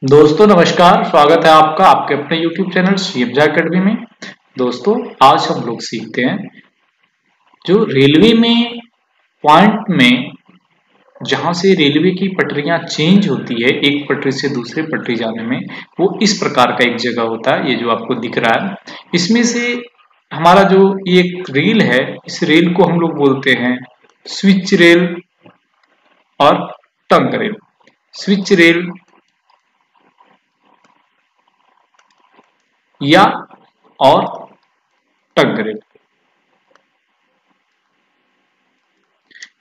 दोस्तों नमस्कार, स्वागत है आपका आपके अपने YouTube चैनल सीएमजा एकेडमी में। दोस्तों आज हम लोग सीखते हैं जो रेलवे में पॉइंट में जहां से रेलवे की पटरियां चेंज होती है एक पटरी से दूसरे पटरी जाने में, वो इस प्रकार का एक जगह होता है। ये जो आपको दिख रहा है, इसमें से हमारा जो ये एक रेल है, इस रेल को हम लोग बोलते हैं स्विच रेल और टंग रेल। स्विच रेल या और टंग रेल,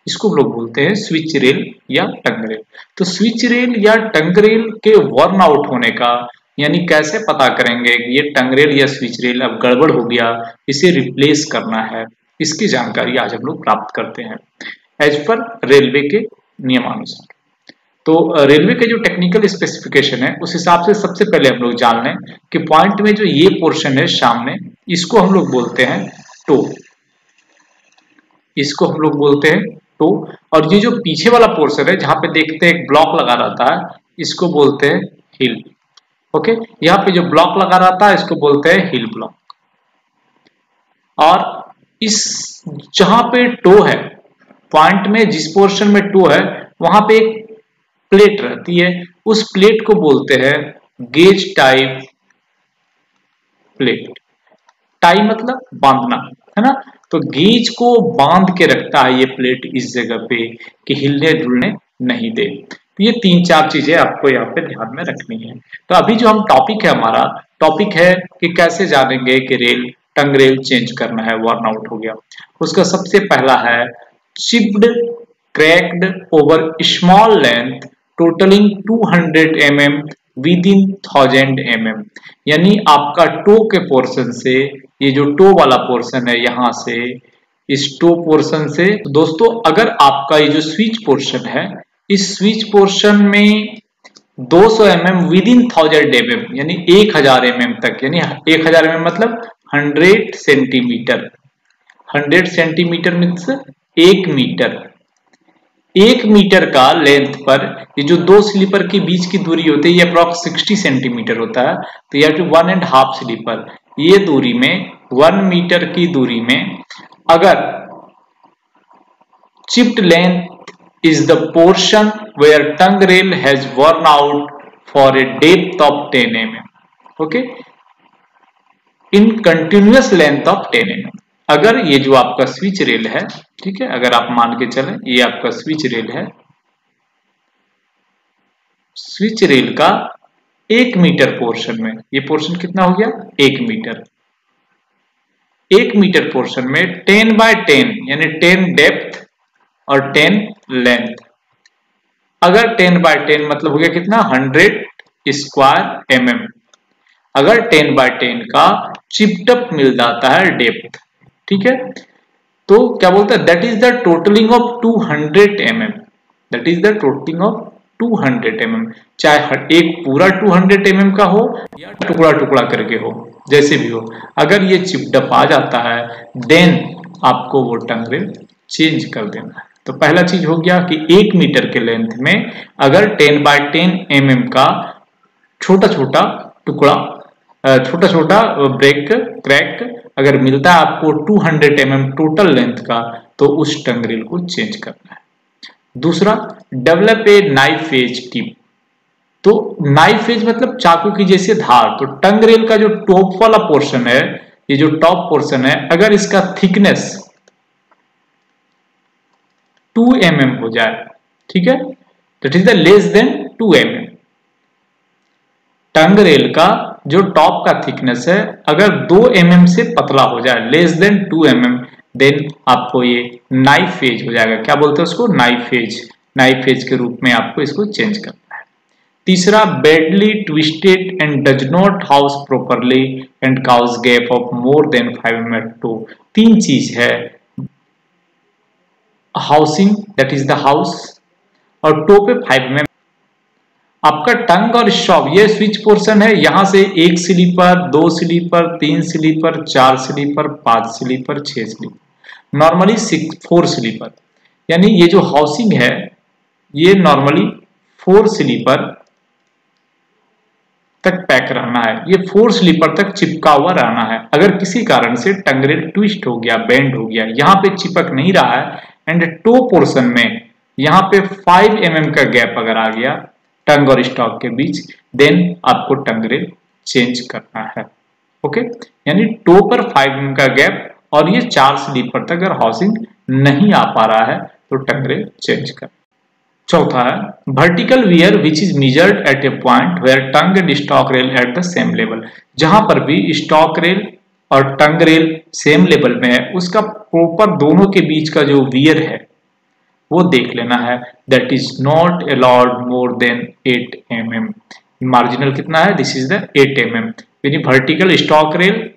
इसको हम लोग बोलते हैं स्विच रेल या टंग रेल। तो स्विच रेल या टंग रेल के वर्न आउट होने का यानी कैसे पता करेंगे कि ये टंग रेल या स्विच रेल अब गड़बड़ हो गया, इसे रिप्लेस करना है, इसकी जानकारी आज हम लोग प्राप्त करते हैं एज पर रेलवे के नियमानुसार। तो रेलवे के जो टेक्निकल स्पेसिफिकेशन है उस हिसाब से सबसे पहले हम लोग जान लें कि पॉइंट में जो ये पोर्शन है सामने, इसको हम लोग बोलते हैं टो। इसको हम लोग बोलते हैं टो। और ये जो पीछे वाला पोर्शन है जहां पे देखते हैं एक ब्लॉक लगा रहता है, इसको बोलते हैं हिल। ओके, यहाँ पे जो ब्लॉक लगा रहता है इसको बोलते हैं हिल ब्लॉक। और इस जहां पे टो है, पॉइंट में जिस पोर्शन में टो है वहां पे एक प्लेट रहती है, उस प्लेट को बोलते हैं गेज टाइप प्लेट। टाई मतलब बांधना, है ना। तो गेज को बांध के रखता है ये प्लेट इस जगह पे कि हिलने डुलने नहीं दे। तो ये तीन चार चीजें आपको यहाँ पे ध्यान में रखनी है। तो अभी जो हम टॉपिक है, हमारा टॉपिक है कि कैसे जानेंगे कि रेल टंग रेल चेंज करना है, वर्न आउट हो गया। उसका सबसे पहला है chipped cracked over small length totalling 200 mm with in 1000 mm। यानी आपका टो के पोर्शन से, ये जो टो वाला पोर्शन है यहां से, इस टो पोर्शन से दोस्तों, अगर आपका ये जो स्विच पोर्शन है, इस स्विच पोर्शन में 200 mm विद इन 1000 mm यानी 1000 mm तक, यानी 1000 mm मतलब 100 centimetre. 100 centimetre means 1 metre. 1 metre का लेंथ पर ये जो दो स्लीपर के बीच की दूरी होती है, ये अप्रॉक्स 60 सेंटीमीटर होता है। तो यह 1.5 स्लीपर, ये दूरी में 1 मीटर की दूरी में अगर chipped length is the portion where tongue rail has worn out for a depth of 10 mm, okay, in continuous length of 10 mm। अगर ये जो आपका स्विच रेल है, ठीक है, अगर आप मान के चलें ये आपका स्विच रेल है, स्विच रेल का 1 मीटर पोर्शन में, ये पोर्शन कितना हो गया 1 मीटर। 1 मीटर पोर्शन में 10/10 यानी 10 डेप्थ और 10 लेंथ। अगर 10/10 मतलब हो गया कितना 100 स्क्वायर mm। अगर 10/10 का चिपटअप मिल जाता है डेप्थ, ठीक है, तो क्या बोलता है that is the totalling of 200 mm। That is the totalling of 200 mm। चाहे एक पूरा 200 mm का हो या टुकड़ा टुकड़ा करके हो, जैसे भी हो, अगर ये चिपटअप आ जाता है देन आपको वो टंग रेल चेंज कर देना है। तो पहला चीज हो गया कि 1 मीटर के लेंथ में अगर 10/10 mm का छोटा छोटा टुकड़ा, छोटा छोटा ब्रेक क्रैक अगर मिलता है आपको 200 mm टोटल लेंथ का, तो उस टंग रेल को चेंज करना है। दूसरा, develop a knife edge tip. तो नाइफ एज मतलब चाकू की जैसे धार। तो टंग रेल का जो टॉप वाला पोर्शन है, ये जो टॉप पोर्शन है, अगर इसका थिकनेस 2 mm हो जाए, ठीक है, that is the less than 2 mm। Tongue rail का जो टॉप का थिकनेस है अगर 2 mm से पतला हो जाए, लेस देन 2 mm, देन आपको ये नाइफ एज हो जाएगा। क्या बोलते हैं उसको, नाइफ एज। नाइफ एज के रूप में आपको इसको चेंज करना है। तीसरा, badly twisted and does not house properly and causes gap of more than 5 mm too. तीन चीज है, housing that is the house, और टो पे 5 mm। आपका टंग और स्टॉप, ये स्विच पोर्शन है, यहां से 1 sleeper, 2 sleeper, 3 sleeper, 4 sleeper, 5 sleeper, 6 sleeper, normally 4 sleeper. यानी ये जो हाउसिंग है ये नॉर्मली 4 स्लीपर तक पैक रहना है, ये 4 स्लीपर तक चिपका हुआ रहना है। अगर किसी कारण से टंग रेल ट्विस्ट हो गया, बेंड हो गया, यहाँ पे चिपक नहीं रहा है एंड टो पोर्शन में यहाँ पे 5 mm का गैप अगर आ गया टंग और स्टॉक के बीच, देन आपको टंग रेल चेंज करना है। ओके, यानी टो पर 5 mm का गैप और ये 4 स्लीपर तक अगर हाउसिंग नहीं आ पा रहा है तो टंग रेल चेंज कर। चौथा है vertical wear which is measured at a point where tongue and stock rail at the same level. जहां पर भी स्टॉक रेल और टंग रेल सेम लेवल में है, उसका प्रॉपर दोनों के बीच का जो वियर है वो देख लेना है। That is not allowed more than 8 mm। Marginal कितना है? This is the 8 mm। यानी वर्टिकल स्टॉक रेल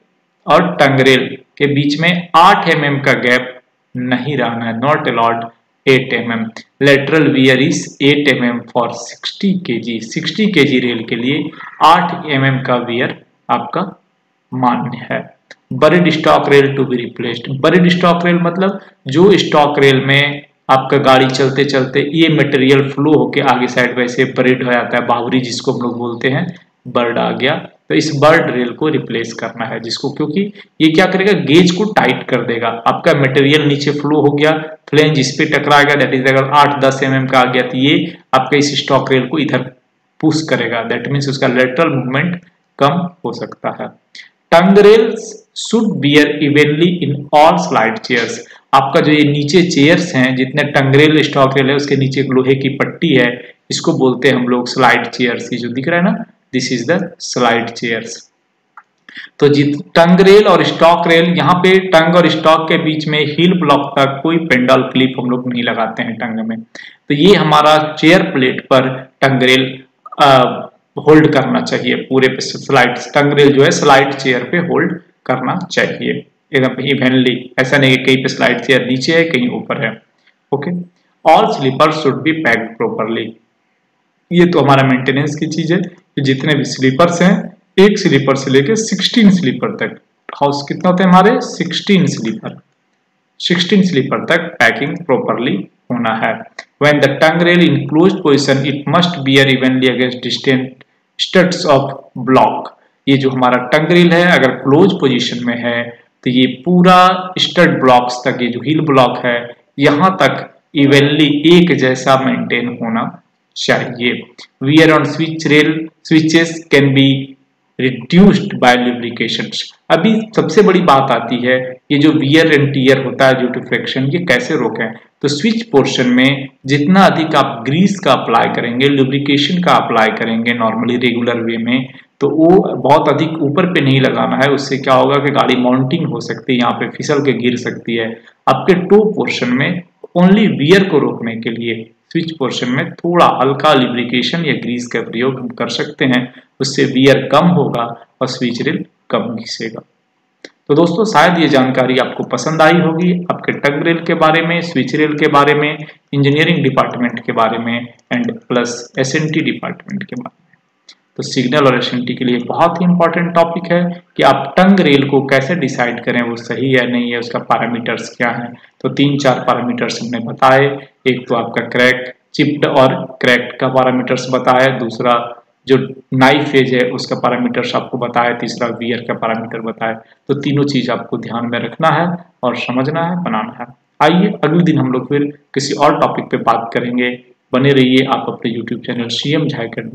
और टंग रेल के बीच में 8 mm का गैप नहीं रहना है। Not allowed 8 mm। Lateral wear is 8 mm for 60 kg। 60 kg rail के लिए 8 mm का वियर आपका मान्य है। Buried stock rail to be replaced. Buried stock rail मतलब जो स्टॉक रेल में आपका गाड़ी चलते चलते ये मटेरियल फ्लो होके आगे साइड वैसे बरीड हो जाता है, बावरी जिसको हम लोग बोलते हैं, बर्ड आ गया, तो इस बर्ड रेल को रिप्लेस करना है जिसको, क्योंकि ये क्या करेगा, गेज को टाइट कर देगा। आपका मटेरियल नीचे फ्लो हो गया, फ्लेंज इस पे टकराएगा, दैट इज अगर 8-10 mm का आ गया तो ये आपका इस स्टॉक रेल को इधर पुश करेगा, दैट मीन्स उसका लेटरल मूवमेंट कम हो सकता है। Tongue rails should bear evenly in all slide chairs. आपका जो ये नीचे चेयर्स हैं, जितने टंग रेल स्टॉक रेल है उसके नीचे एक लोहे की पट्टी है, इसको बोलते हैं हम लोग स्लाइड चेयर्स। ये जो दिख रहा है ना, this is the slide chairs. तो टंग रेल और स्टॉक रेल, यहाँ पे टंग और स्टॉक के बीच में हील ब्लॉक तक कोई पेंडल क्लिप हम लोग नहीं लगाते हैं टंग में। तो ये हमारा चेयर प्लेट पर टंग रेल होल्ड करना चाहिए पूरे पे। स्लाइड टंग रेल जो है स्लाइड चेयर पे होल्ड करना चाहिए एकदम इवनली। ऐसा नहीं है कहीं पे स्लाइड चेयर नीचे है कहीं ऊपर है। Okay, all sleeper should be packed properly. ये तो हमारा मेंटेनेंस की चीज है कि जितने भी स्लीपर्स हैं, एक स्लीपर से लेके 16 स्लीपर तक, हाउस कितना होते हैं हमारे 16 स्लीपर, 16 स्लीपर तक पैकिंग प्रॉपरली होना है। When the tongue rail in closed position, it must bear evenly against distant studs of block। ये जो हमारा टंग रेल है अगर क्लोज पोजीशन में है तो ये पूरा स्टड ब्लॉक्स तक, ये जो हील ब्लॉक है यहाँ तक इवनली एक जैसा मेंटेन होना चाहिए। Wear on switch rail switches can be reduced by lubrications. अभी सबसे बड़ी बात आती है ये जो वियर एंड टियर होता है ड्यू टू फ्रिक्शन, ये कैसे रोकें? तो स्विच पोर्शन में जितना अधिक आप ग्रीस का अप्लाई करेंगे, लुब्रिकेशन का अप्लाई करेंगे नॉर्मली रेगुलर वे में, तो वो बहुत अधिक ऊपर पे नहीं लगाना है। उससे क्या होगा कि गाड़ी माउंटिंग हो सकती है, यहाँ पे फिसल के गिर सकती है। आपके टो पोर्शन में ओनली वियर को रोकने के लिए स्विच पोर्शन में थोड़ा हल्का लुब्रिकेशन या ग्रीस का प्रयोग हम कर सकते हैं, उससे वियर कम होगा और स्विच रेल कम घिसेगा। तो दोस्तों शायद ये जानकारी आपको पसंद आई होगी, आपके टंग रेल के बारे में, स्विच रेल के बारे में, इंजीनियरिंग डिपार्टमेंट के बारे में एंड प्लस एसएनटी डिपार्टमेंट के बारे में। तो सिग्नल और एसएनटी के लिए बहुत ही इंपॉर्टेंट टॉपिक है कि आप टंग रेल को कैसे डिसाइड करें वो सही है नहीं है, उसका पैरामीटर्स क्या है। तो 3-4 पैरामीटर्स हमने बताए। एक तो आपका क्रैक्ड, चिप्ड और क्रैक्ड का पैरामीटर्स बताया, दूसरा जो नाइफ एज है उसका पैरामीटर्स आपको बताया, तीसरा वियर का पैरामीटर बताया। तो तीनों चीज आपको ध्यान में रखना है और समझना है, बनाना है। आइए अगले दिन हम लोग फिर किसी और टॉपिक पे बात करेंगे। बने रहिए आप अपने YouTube channel CM Jha academy.